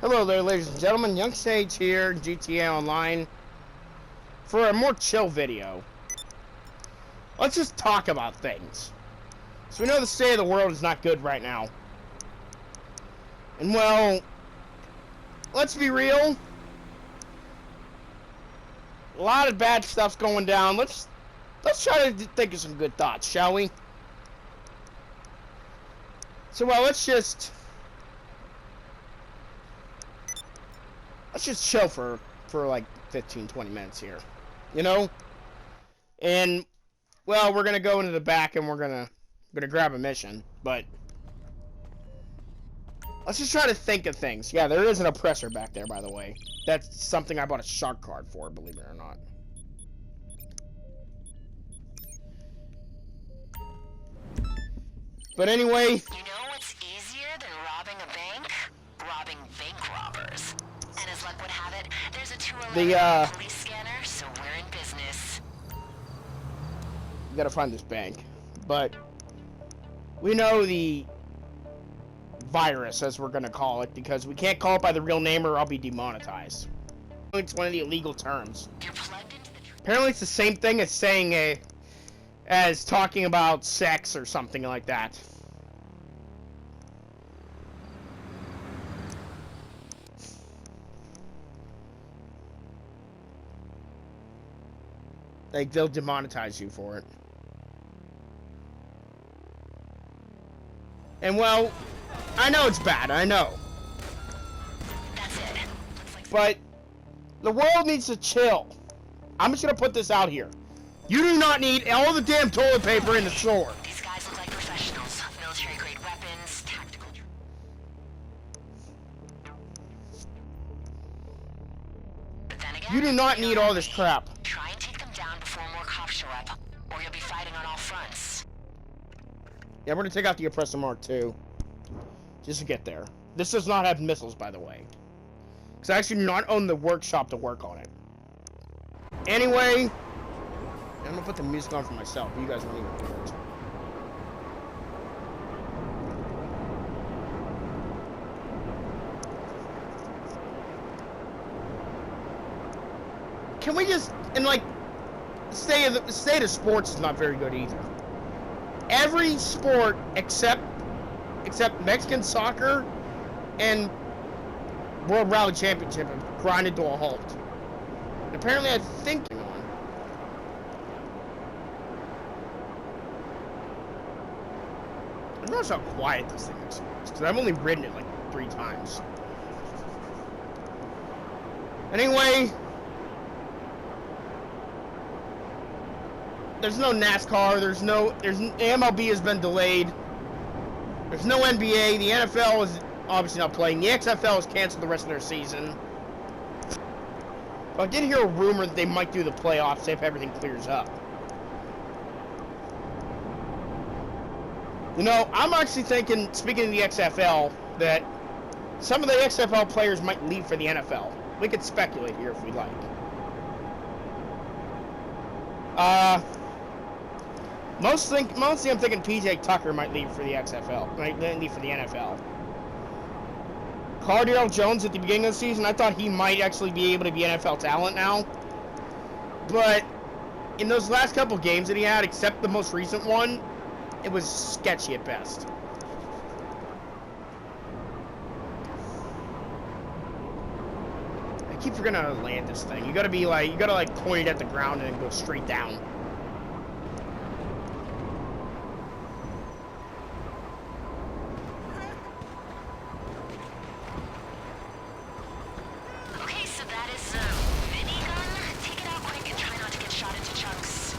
Hello there, ladies and gentlemen. Young Sage here, GTA Online, for a more chill video. Let's just talk about things. So we know the state of the world is not good right now. And well, let's be real. A lot of bad stuff's going down. Let's try to think of some good thoughts, shall we? So well, let's just chill for like 15-20 minutes here, you know? And well, we're gonna go into the back and we're gonna grab a mission, but let's just try to think of things. Yeah, there is an oppressor back there, by the way. That's something I bought a shark card for, believe it or not. But anyway, you know what's easier than robbing a bank? Robbing bank robbers. And as luck would have it, there's a 211 police scanner, so we're in business. We gotta find this bank. But we know the virus, as we're gonna call it, because we can't call it by the real name or I'll be demonetized. It's one of the illegal terms. You're plugged into the Apparently it's the same thing as saying as talking about sex or something like that. Like, they'll demonetize you for it. And well, I know it's bad, I know. That's it. Looks like But the world needs to chill. I'm just gonna put this out here. You do not need all the damn toilet paper in the store. these guys look like professionals. Military-grade weapons, tactical... But then again, You do not need all this crap. try and take them down before more cops show up, or you'll be fighting on all fronts. Yeah, we're gonna take out the Oppressor Mark II. Just to get there. This does not have missiles, by the way. Because I actually do not own the workshop to work on it. Anyway, I'm gonna put the music on for myself. You guys won't even hear it. Can we just, and like, the state of sports is not very good either. Every sport except Mexican soccer and World Rally Championship have grinded to a halt. And apparently, I think I don't know how quiet this thing is, because I've only ridden it like 3 times. Anyway, there's no NASCAR. MLB has been delayed. There's no NBA. The NFL is obviously not playing. The XFL has canceled the rest of their season. But I did hear a rumor that they might do the playoffs if everything clears up. You know, I'm actually thinking, speaking of the XFL, that some of the XFL players might leave for the NFL. We could speculate here if we like. Mostly I'm thinking PJ Tucker might leave for the XFL, might leave for the NFL. Cardale Jones at the beginning of the season, I thought he might actually be able to be NFL talent now. But in those last couple games that he had, except the most recent one, it was sketchy at best. I keep forgetting how to land this thing. You gotta point it at the ground and then go straight down. Okay, so that is a minigun. Take it out quick and try not to get shot into chunks.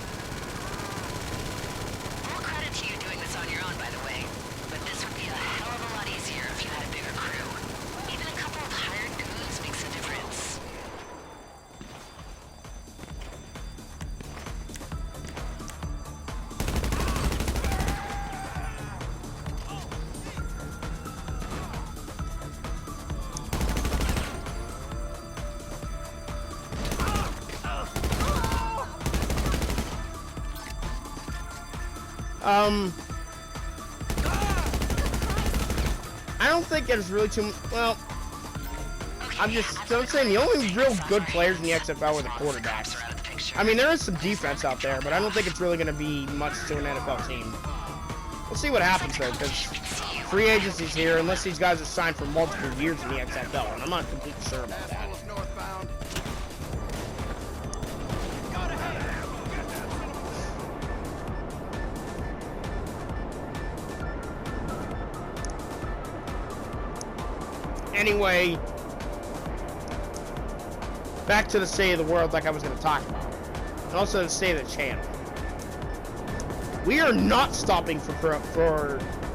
All credit to you doing this on your own, by the way. But this would be a hell of a lot easier if you had a bigger crew. Even a couple of hired goons makes a difference. I don't think there's really well, I'm saying the only real good players in the XFL are the quarterbacks. I mean, there is some defense out there, but I don't think it's really going to be much to an NFL team. We'll see what happens, though, because free agency's here, unless these guys are signed for multiple years in the XFL, and I'm not completely sure about that. Anyway, back to the state of the world like I was going to talk about, and also the state of the channel. We are not stopping for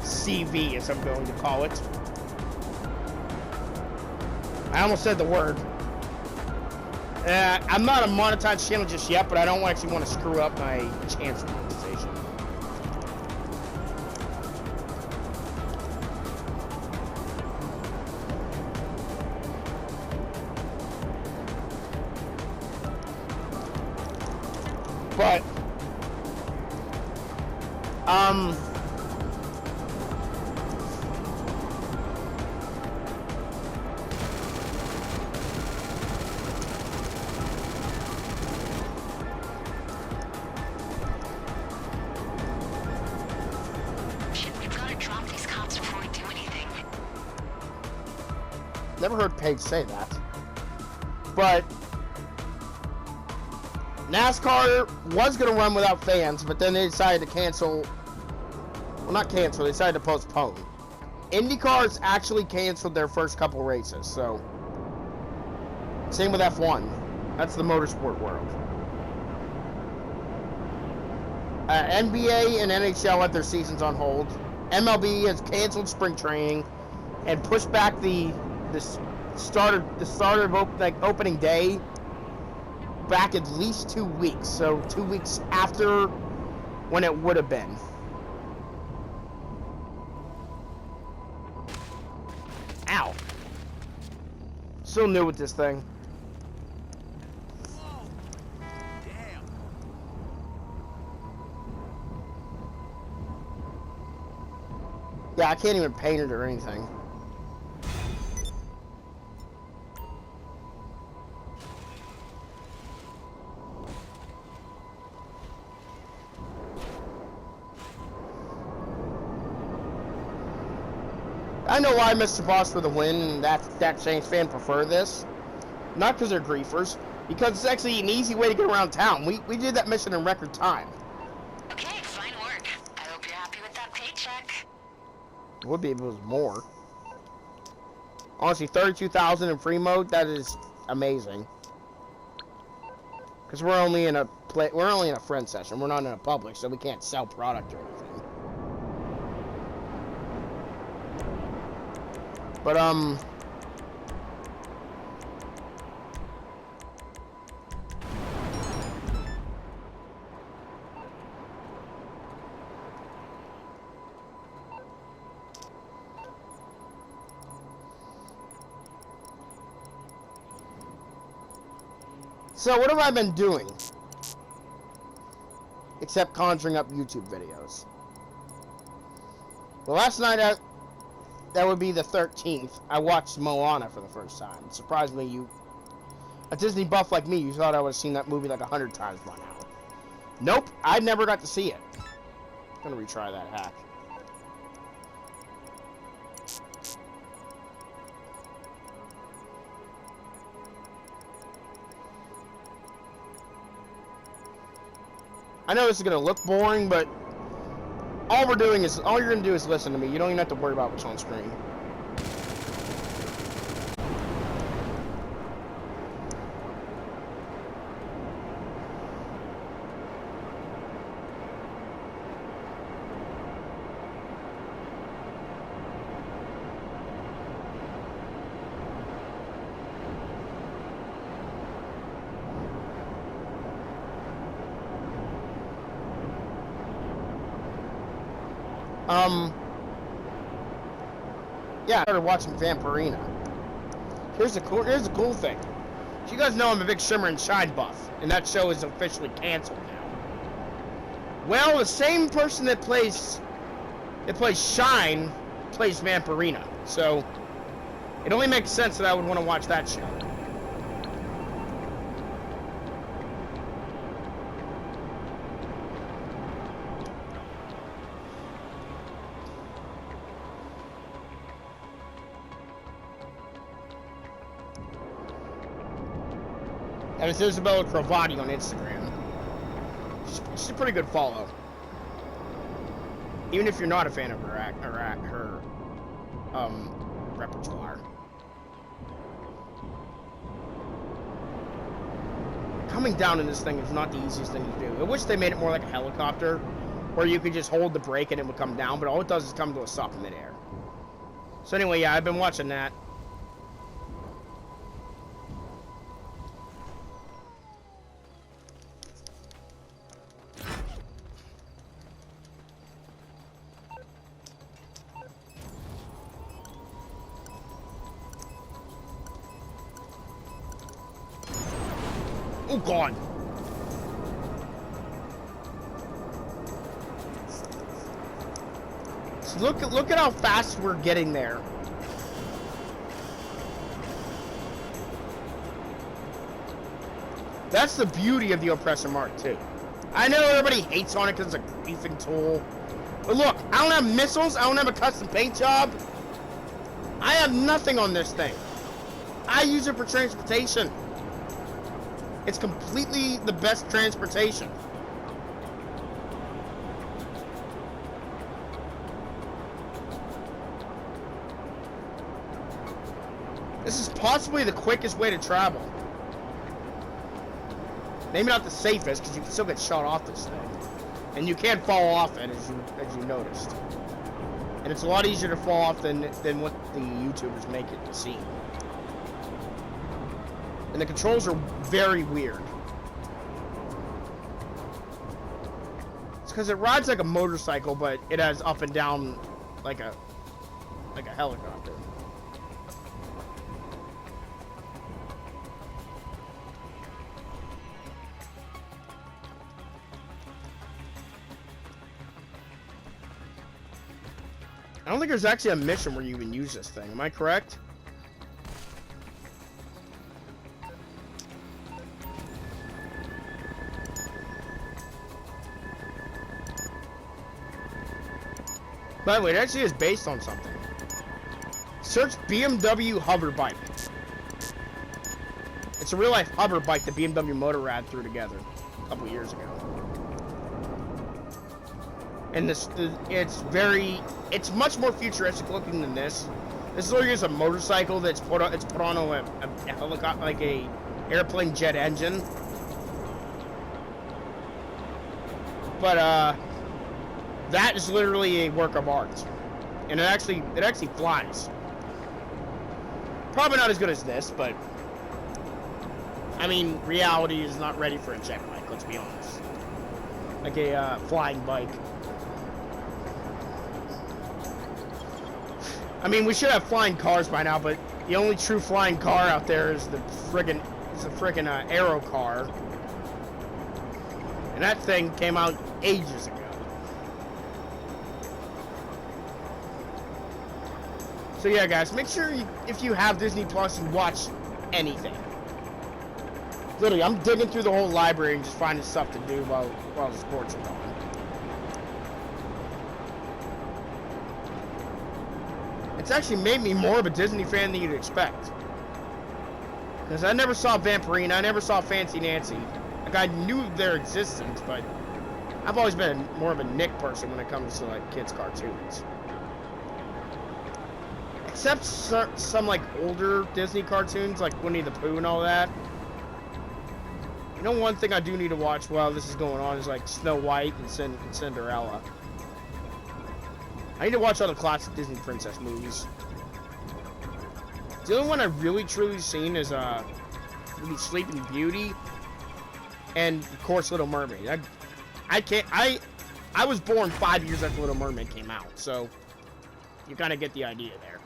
CV, as I'm going to call it. I almost said the word. I'm not a monetized channel just yet, but I don't actually want to screw up my chance of monetization. But, we've got to drop these cops before we do anything. Never heard Paige say that. But NASCAR was going to run without fans, but then they decided to cancel. Well, not cancel, they decided to postpone. IndyCar's actually canceled their first couple races, so. Same with F1. That's the motorsport world. NBA and NHL had their seasons on hold. MLB has canceled spring training and pushed back the start of opening day back at least 2 weeks, so 2 weeks after when it would have been. Ow. Still new with this thing. Whoa. Damn. Yeah, I can't even paint it or anything. I know why Mr. Boss for the win and that Saints fan prefer this. Not because they're griefers, because it's actually an easy way to get around town. We did that mission in record time. Okay, fine work. I hope you're happy with that paycheck. It would be if it was more. Honestly, 32,000 in free mode, that is amazing. Because we're only in a friend session. We're not in a public, so we can't sell product or anything. But, so what have I been doing? Except conjuring up YouTube videos. Well, last night that would be the 13th. I watched Moana for the first time. Surprisingly, a Disney buff like me, you thought I would have seen that movie like 100 times by now. Nope, I never got to see it. I'm gonna retry that hack. I know this is gonna look boring, but all you're gonna do is listen to me. You don't even have to worry about what's on screen. Yeah, I started watching Vampirina. Here's the cool thing. So you guys know I'm a big Shimmer and Shine buff, and that show is officially canceled now. Well, the same person that plays Shine plays Vampirina. So It only makes sense that I would want to watch that show. And it's Isabella Cravati on Instagram. She's a pretty good follow. Even if you're not a fan of her repertoire. Coming down in this thing is not the easiest thing to do. I wish they made it more like a helicopter, where you could just hold the brake and it would come down, but all it does is come to a stop in midair. So anyway, yeah, I've been watching that. Oh God! So look at how fast we're getting there. That's the beauty of the Oppressor Mark II. I know everybody hates on it because it's a griefing tool, but look, I don't have missiles. I don't have a custom paint job. I have nothing on this thing. I use it for transportation. It's completely the best transportation. This is possibly the quickest way to travel. Maybe not the safest, because you can still get shot off this thing. And you can fall off it, as you noticed. And it's a lot easier to fall off than what the YouTubers make it seem. And the controls are very weird. It's because it rides like a motorcycle, but it has up and down like a helicopter. I don't think there's actually a mission where you can use this thing. Am I correct? By the way, it actually is based on something. Search BMW hover bike. It's a real-life hover bike that BMW Motorrad threw together a couple years ago. And it's much more futuristic looking than this. This is literally just a motorcycle that's put on a helicopter, like a airplane jet engine. But that is literally a work of art, and it actually flies. Probably not as good as this, but I mean, reality is not ready for a jet bike. Let's be honest. Like a flying bike. I mean, we should have flying cars by now, but the only true flying car out there is the friggin' Aero car, and that thing came out ages ago. So yeah, guys, make sure if you have Disney Plus, you watch anything. Literally, I'm digging through the whole library and just finding stuff to do while the sports are going. It's actually made me more of a Disney fan than you'd expect. Because I never saw Vampirina, I never saw Fancy Nancy. Like, I knew their existence, but I've always been more of a Nick person when it comes to, like, kids' cartoons. Except some like, older Disney cartoons, like Winnie the Pooh and all that. You know, one thing I do need to watch while this is going on is, like, Snow White and Cinderella. I need to watch all the classic Disney princess movies. The only one I've really truly seen is maybe Sleeping Beauty and, of course, Little Mermaid. I was born 5 years after Little Mermaid came out, so you kind of get the idea there.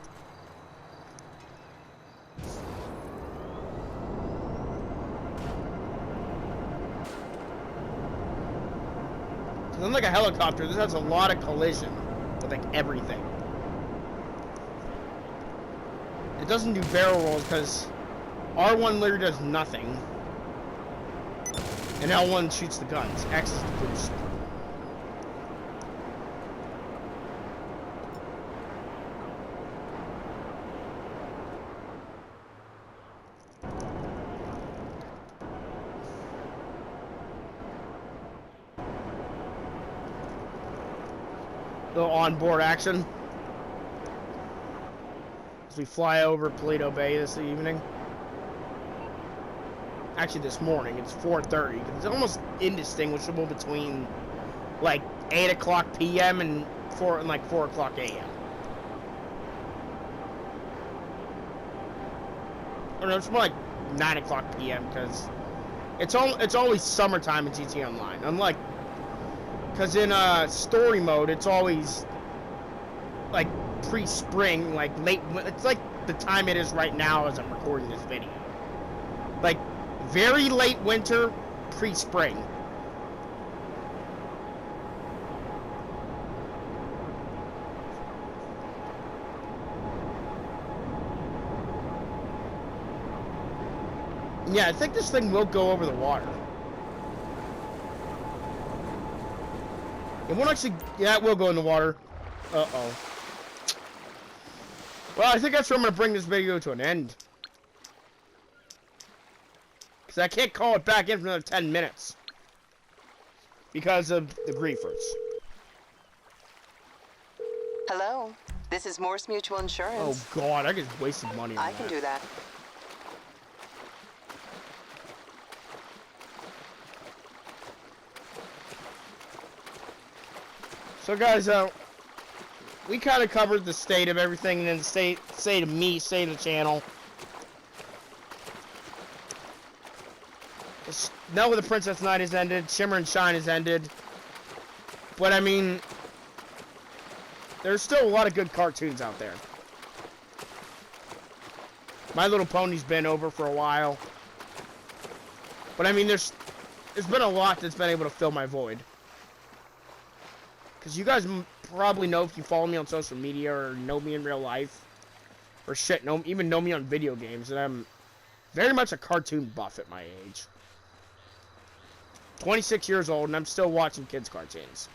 So unlike a helicopter, this has a lot of collision with, like, everything. It doesn't do barrel rolls because R1 literally does nothing. And L1 shoots the guns. X is the boost. Little onboard action as we fly over Paleto Bay this evening. Actually, this morning. It's 4:30. It's almost indistinguishable between like 8 o'clock p.m. and 4 o'clock a.m. Or no, it's more like 9 o'clock p.m. because it's always summertime in GTA Online. Unlike because in story mode, it's always like pre-spring, like late. It's like the time it is right now as I'm recording this video. Like very late winter, pre-spring. Yeah, I think this thing will go over the water. It won't actually... Yeah, it will go in the water. Uh-oh. Well, I think that's where I'm going to bring this video to an end. Because I can't call it back in for another 10 minutes. Because of the griefers. Hello, this is Morse Mutual Insurance. Oh, God, I just wasted money on I can do that. So, guys, we kind of covered the state of everything, and then state of me, state of the channel. Now the Princess Night has ended, Shimmer and Shine has ended. But, I mean, there's still a lot of good cartoons out there. My Little Pony's been over for a while. But, I mean, there's been a lot that's been able to fill my void. Because you guys probably know if you follow me on social media or know me in real life. Or shit, even know me on video games. And I'm very much a cartoon buff at my age. 26 years old and I'm still watching kids' cartoons.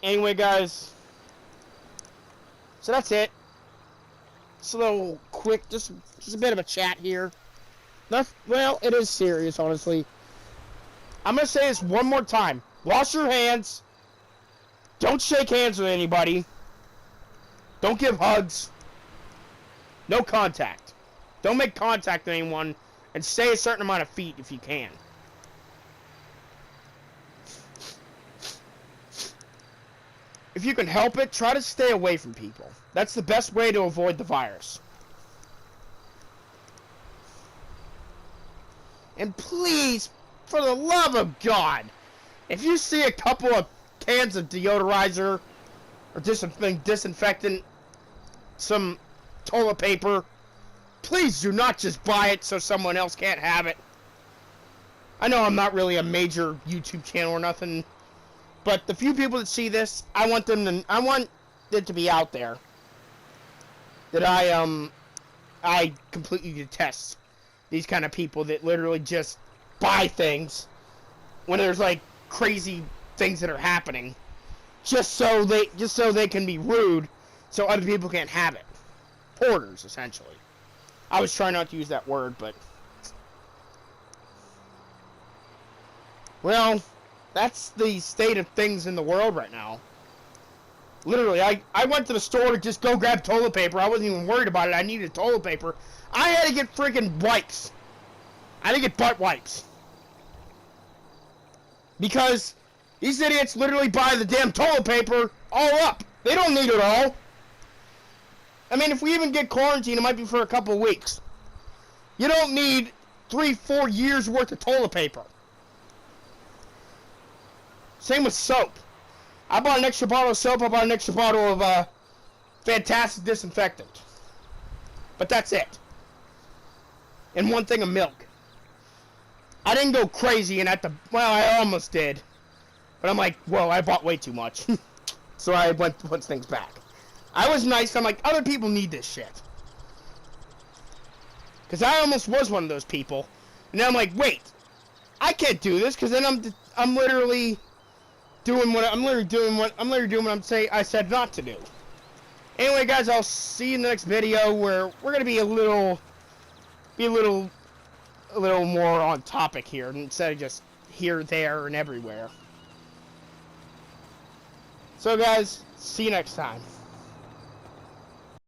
Anyway, guys. So that's it. Just a little quick, just a bit of a chat here. Well, it is serious, honestly. I'm going to say this one more time. Wash your hands. Don't shake hands with anybody. Don't give hugs. No contact. Don't make contact with anyone. And stay a certain amount of feet if you can. If you can help it, try to stay away from people. That's the best way to avoid the virus. And please, for the love of God, if you see a couple of cans of deodorizer or disinfectant, some toilet paper, please do not just buy it so someone else can't have it. I know I'm not really a major YouTube channel or nothing, but the few people that see this, I want it to be out there that I completely detest these kind of people that literally just buy things when there's like crazy things that are happening just so they can be rude so other people can't have it. Hoarders, essentially. I was trying not to use that word, but well, that's the state of things in the world right now. Literally, I went to the store to just go grab toilet paper. I wasn't even worried about it. I needed toilet paper. I had to get freaking wipes. I had to get butt wipes. Because these idiots literally buy the damn toilet paper all up. They don't need it all. I mean, if we even get quarantined, it might be for a couple of weeks. You don't need 3-4 years worth of toilet paper. Same with soap. I bought an extra bottle of soap. I bought an extra bottle of fantastic disinfectant. But that's it. and 1 thing of milk. I didn't go crazy and well, I almost did. But I'm like, whoa, I bought way too much. So I went to put things back. I was nice. I'm like, other people need this shit. Because I almost was one of those people. And then I'm like, wait, I can't do this, because then I'm literally doing what I said not to do. Anyway, guys, I'll see you in the next video where we're gonna be a little more on topic here instead of just here, there, and everywhere. So, guys, see you next time.